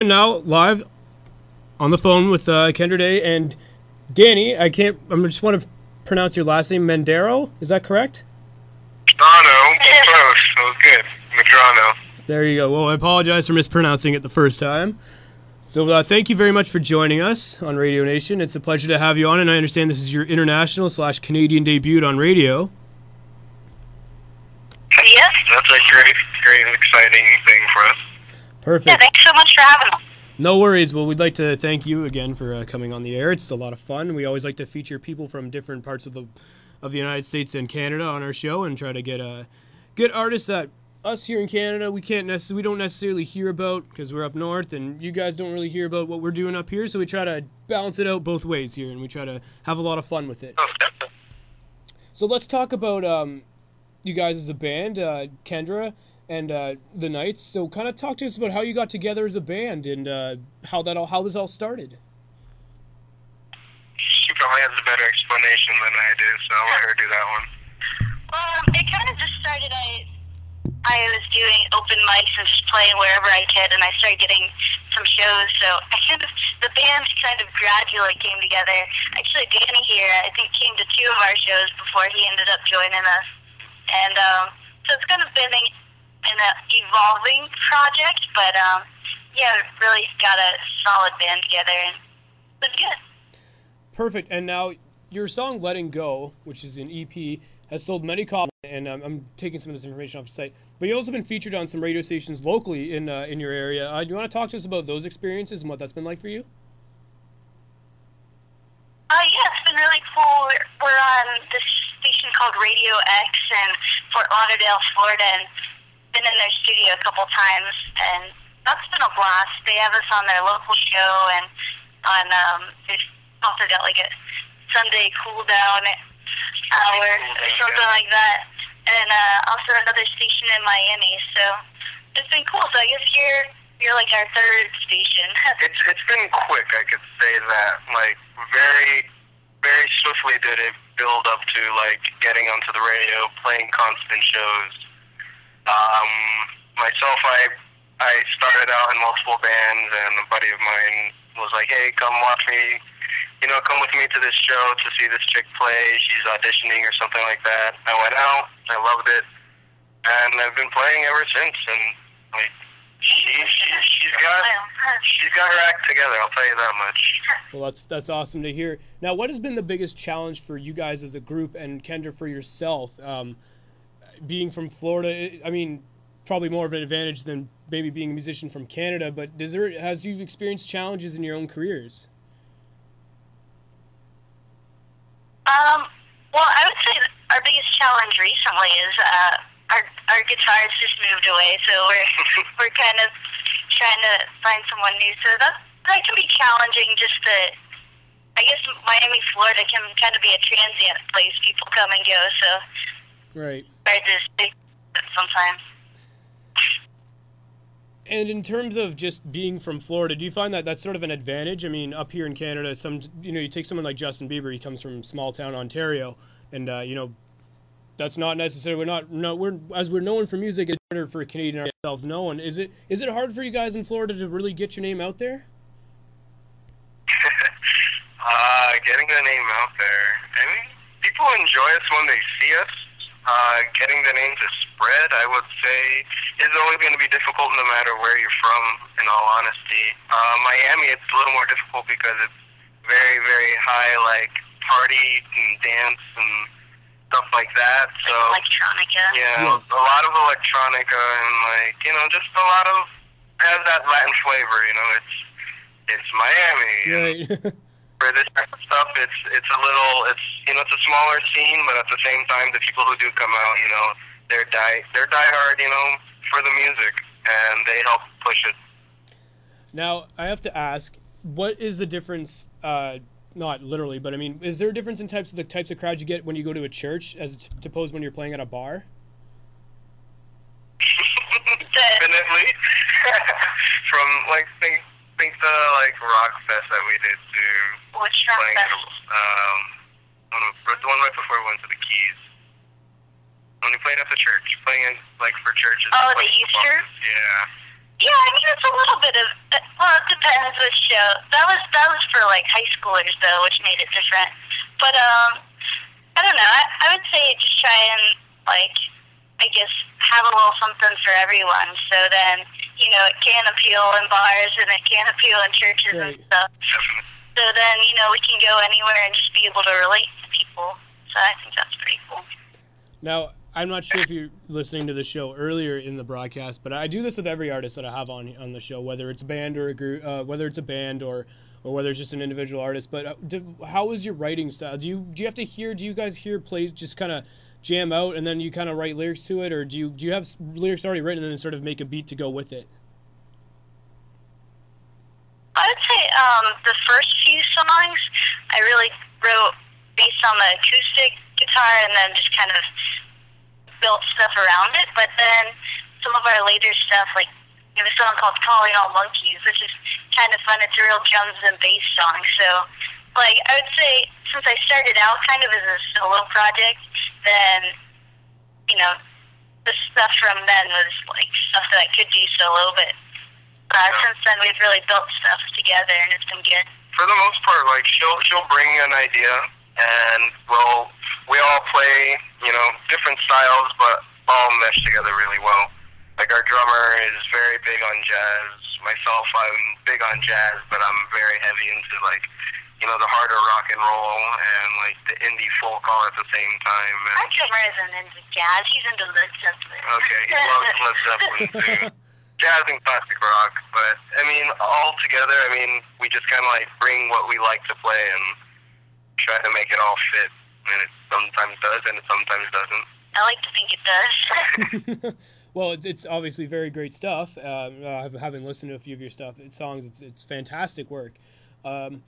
Now live on the phone with Kendra Day and Danny. I just want to pronounce your last name, Mendero. Is that correct? No, close. That was good. Medrano. There you go. Well, I apologize for mispronouncing it the first time. So thank you very much for joining us on Radio Nation. It's a pleasure to have you on, and I understand this is your international/Canadian debut on radio. Yes. That's a great, exciting thing for us. Perfect. Yeah, thanks so much for having us. No worries. Well, we'd like to thank you again for coming on the air. It's a lot of fun. We always like to feature people from different parts of the United States and Canada on our show, and try to get artists that us here in Canada we don't necessarily hear about because we're up north, and you guys don't really hear about what we're doing up here. So we try to balance it out both ways here, and we try to have a lot of fun with it. So let's talk about you guys as a band, Kendra and the Knights. So kind of talk to us about how you got together as a band and how this all started. She probably has a better explanation than I do, so I'll let her do that one. Well, it kind of just started, I was doing open mics and just playing wherever I could, and I started getting some shows, so the band kind of gradually came together. Actually, Danny here, I think, came to 2 of our shows before he ended up joining us. And so it's kind of been an evolving project, but yeah, really got a solid band together, and it's good. Perfect. And now your song "Letting Go," which is an EP, has sold many copies, and I'm taking some of this information off the site. But you've also been featured on some radio stations locally in your area. Do you want to talk to us about those experiences and what that's been like for you? Yeah, it's been really cool. We're on this station called Radio X in Fort Lauderdale, Florida, and been in their studio a couple times, and that's been a blast. They have us on their local show, and on they've also got like a Sunday cool down hour or something like that, and also another station in Miami. So it's been cool. So I guess you're like our 3rd station. It's been quick, I could say that. Like very swiftly did it build up to like getting onto the radio, playing constant shows. Myself, I started out in multiple bands, and a buddy of mine was like, "Hey, come watch me. Come with me to this show to see this chick play. She's auditioning or something like that." I went out. I loved it, and I've been playing ever since. And like, she's got her act together. I'll tell you that much. Well, that's awesome to hear. Now, what has been the biggest challenge for you guys as a group, and Kendra for yourself? Being from Florida, I mean, probably more of an advantage than maybe being a musician from Canada. But has you experienced challenges in your own careers? Well, I would say that our biggest challenge recently is our guitarist just moved away, so we're kind of trying to find someone new. So that can be challenging. Just I guess Miami, Florida can kind of be a transient place. People come and go, so right. Hard to stick sometimes. And in terms of just being from Florida, do you find that that's sort of an advantage? I mean, up here in Canada, you take someone like Justin Bieber. He comes from small town Ontario, and that's not necessarily we're known for music. It's harder for Canadian ourselves known. Is it hard for you guys in Florida to really get your name out there? Getting the name out there. I mean, people enjoy us when they see us. Getting the name to spread, I would say, is always going to be difficult no matter where you're from, in all honesty. Miami, it's a little more difficult because it's very, very high, like, party and dance and stuff like that. So electronica. Yeah, yes. A lot of electronica and, like, just a lot of, has that Latin flavor, it's Miami. Right. For this type of stuff, it's a little, it's a smaller scene, but at the same time, the people who do come out, they're diehard, for the music, and they help push it. Now, I have to ask, what is the difference? Not literally, but I mean, is there a difference in the types of crowds you get when you go to a church as opposed when you're playing at a bar? Definitely. From think the rock fest that we did to which rock fest? The one right before we went to the Keys. When we played at the church, playing for churches. Oh, the Easter? Yeah. Yeah, I mean, it's a little bit of, well, the show. That was for like high schoolers though, which made it different. But I don't know. I would say just try and like, I guess, have a little something for everyone. So then, you know, it can appeal in bars and it can appeal in churches and stuff. So then, you know, we can go anywhere and just be able to relate to people. So I think that's pretty cool. Now, I'm not sure if you're listening to the show earlier in the broadcast, but I do this with every artist that I have on the show, whether it's a band or a group, whether it's a band or whether it's just an individual artist. But how is your writing style? Do you have to hear? Do you guys hear plays just kind of jam out and then you kind of write lyrics to it, or do you have lyrics already written and then sort of make a beat to go with it? I would say the first few songs I really wrote based on the acoustic guitar and then just kind of built stuff around it. But then some of our later stuff, like we have a song called Calling All Monkeys, which is kind of fun. It's a real drums and bass song. So, like, I would say since I started out kind of as a solo project, then, you know, the stuff from then was like stuff that I could do solo, but since then we've really built stuff together and it's been good. For the most part, like, she'll bring an idea and we all play, you know, different styles, but all mesh together really well. Like, our drummer is very big on jazz. Myself, I'm big on jazz, but I'm very heavy into, like, you know, the harder rock and roll and, like, the indie folk all at the same time. And our drummer isn't into jazz. He's into Led Zeppelin. Okay, he loves Led Zeppelin, too. Jazz and classic rock. But, I mean, all together, I mean, we just kind of, like, bring what we like to play and try to make it all fit. And it sometimes does, and it sometimes doesn't. I like to think it does. Well, it's obviously very great stuff. Having listened to a few of your songs, it's fantastic work. Do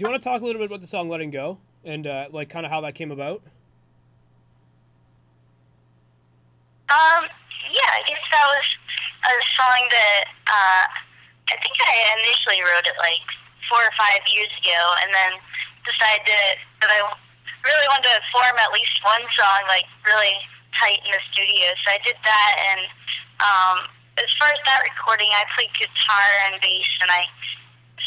you want to talk a little bit about the song "Letting Go" and like kind of how that came about? Yeah, I guess that was a song that I think I initially wrote it like 4 or 5 years ago, and then decided that I really wanted to form at least one song like really tight in the studio. So I did that, and as far as that recording, I played guitar and bass, and I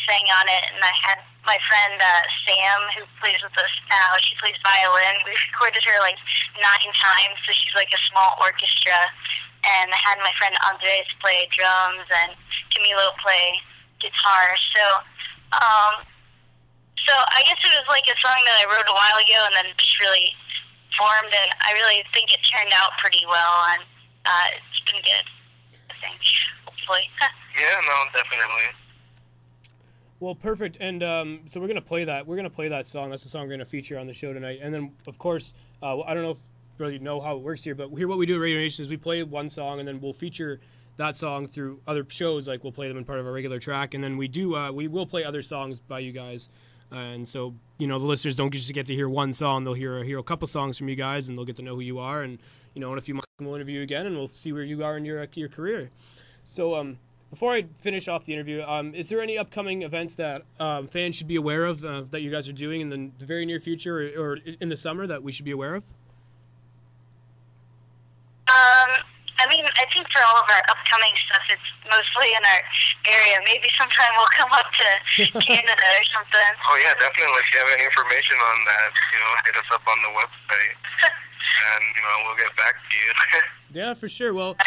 sang on it, and I had my friend Sam, who plays with us now. She plays violin. We recorded her like 9 times, so she's like a small orchestra. And I had my friend Andres play drums and Camilo play guitar. So I guess it was like a song that I wrote a while ago and then just really formed, and I really think it turned out pretty well, and it's been good, I think, hopefully. Yeah, no, definitely. Well, perfect. And so we're gonna play that. We're gonna play that song. That's the song we're gonna feature on the show tonight. And then, of course, I don't know if you really know how it works here, but here what we do at Radio Nation is we play one song, and then we'll feature that song through other shows. Like we'll play them in part of a regular track, and then we will play other songs by you guys. And so, you know, the listeners don't just get to hear one song; they'll hear a couple songs from you guys, and they'll get to know who you are. And you know, in a few months we'll interview you again, and we'll see where you are in your career. So, before I finish off the interview, is there any upcoming events that fans should be aware of that you guys are doing in the very near future or in the summer that we should be aware of? I mean, I think for all of our upcoming stuff, it's mostly in our area. Maybe sometime we'll come up to Canada or something. Oh, yeah, definitely. If you have any information on that, you know, hit us up on the website, and, you know, we'll get back to you. Yeah, for sure. Well,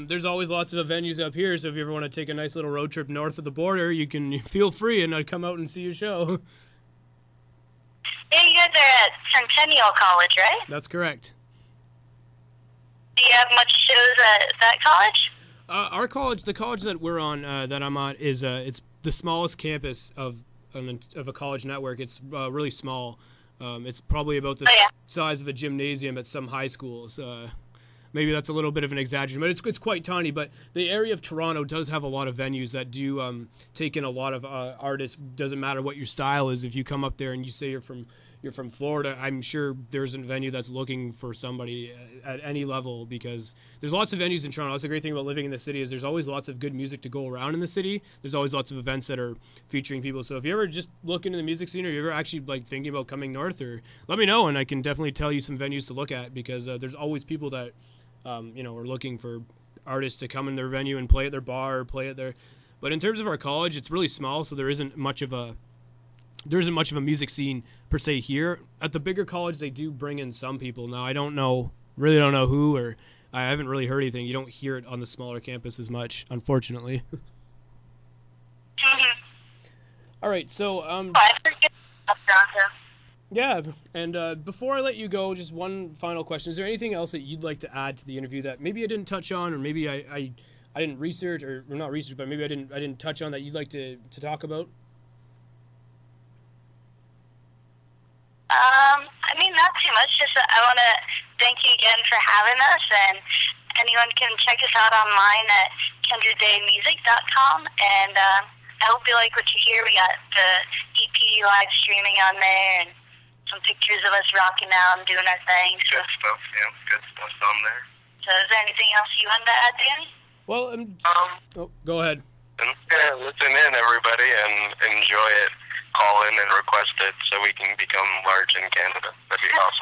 there's always lots of venues up here, so if you ever want to take a nice little road trip north of the border, you can feel free and come out and see your show. Yeah, you guys are at Centennial College, right? That's correct. Do you have much shows at that college? Our college, the college that we're on, that I'm on, is it's the smallest campus of a college network. It's really small. It's probably about the size of a gymnasium at some high schools. Maybe that's a little bit of an exaggeration, but it's quite tiny. But the area of Toronto does have a lot of venues that do take in a lot of artists. Doesn't matter what your style is. If you come up there and you say you're from Florida, I'm sure there's a venue that's looking for somebody at any level, because there's lots of venues in Toronto. That's the great thing about living in the city, is there's always lots of good music to go around in the city. There's always lots of events that are featuring people. So if you ever just look into the music scene, or you're ever actually like thinking about coming north, or let me know, and I can definitely tell you some venues to look at, because there's always people that you know, are looking for artists to come in their venue and play at their bar or play at their But in terms of our college, it's really small, so there isn't much of a music scene per se here. At the bigger college, they do bring in some people. Now, I don't know who, or I haven't really heard anything. You don't hear it on the smaller campus as much, unfortunately. Mm-hmm. All right, so yeah, and before I let you go, just one final question: is there anything else that you'd like to add to the interview that maybe I didn't touch on, or maybe I didn't research, or not research, but maybe I didn't touch on that you'd like to talk about? I mean, not too much. Just I want to thank you again for having us, and anyone can check us out online at KendraDayMusic.com, and I hope you like what you hear. We got the EP live streaming on there, and some pictures of us rocking out and doing our thing. Good stuff, yeah. Good stuff on there. So is there anything else you wanted to add, Danny? Well, go ahead. Yeah, listen in, everybody, and enjoy it. Call in and request it so we can become large in Canada. That'd be awesome.